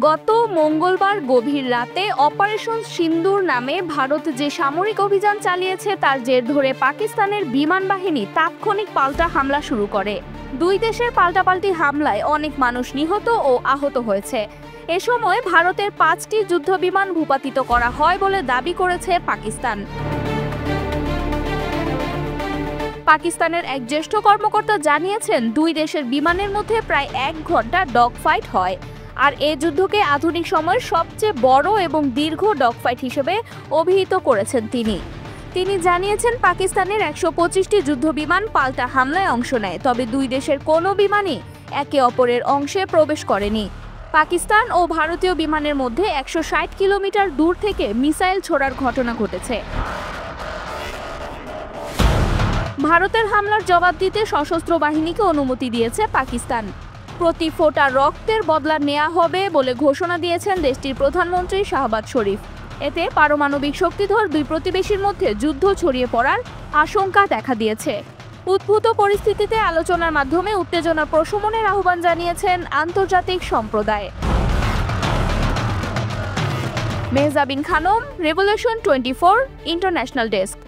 গত মঙ্গলবার গভীর রাতে অপারেশন সিন্দুর নামে ভারত যে সামরিক অভিযান চালিয়েছে তার জের ধরে পাকিস্তানের বিমান বাহিনী তাৎক্ষণিক পাল্টা হামলা শুরু করে। দুই দেশের পাল্টাপাল্টি হামলায় অনেক মানুষ নিহত ও আহত হয়েছে। এ সময় ভারতের 5টি যুদ্ধবিমান ভূপাতিত করা হয় বলে দাবি করেছে পাকিস্তান। পাকিস্তানের এক জ্যেষ্ঠ কর্মকর্তা জানিয়েছেন, দুই দেশের বিমানের মধ্যে প্রায় 1 ঘন্টা ডগ ফাইট হয়। আর এই যুদ্ধকে আধুনিক সময়ের সবচেয়ে বড় এবং দীর্ঘ ডগফাইট হিসেবে অভিহিত করেছেন তিনি জানিয়েছেন, পাকিস্তানের 125টি যুদ্ধবিমান পাল্টা হামলায় অংশ নেয়, তবে দুই দেশের কোনো বিমানই একে অপরের অংশে প্রবেশ করেনি। পাকিস্তান ও ভারতীয় বিমানের মধ্যে 160 কিলোমিটার দূর থেকে মিসাইল ছোড়ার ঘটনা ঘটেছে। ভারতের হামলার জবাব দিতে সশস্ত্র বাহিনীকে অনুমতি দিয়েছে পাকিস্তান। প্রতি ফোঁটা রক্তের বদলা নেওয়া হবে বলে ঘোষণা দিয়েছেন দেশটির প্রধানমন্ত্রী শাহবাজ শরীফ। এতে পারমাণবিক শক্তিধর দুই প্রতিবেশীর মধ্যে যুদ্ধ ছড়িয়ে পড়ার আশঙ্কা দেখা দিয়েছে। উদ্ভূত পরিস্থিতিতে আলোচনার মাধ্যমে উত্তেজনা প্রশমনের আহ্বান জানিয়েছেন আন্তর্জাতিক সম্প্রদায়। Mehjabin Khanam, revolution 24 international desk.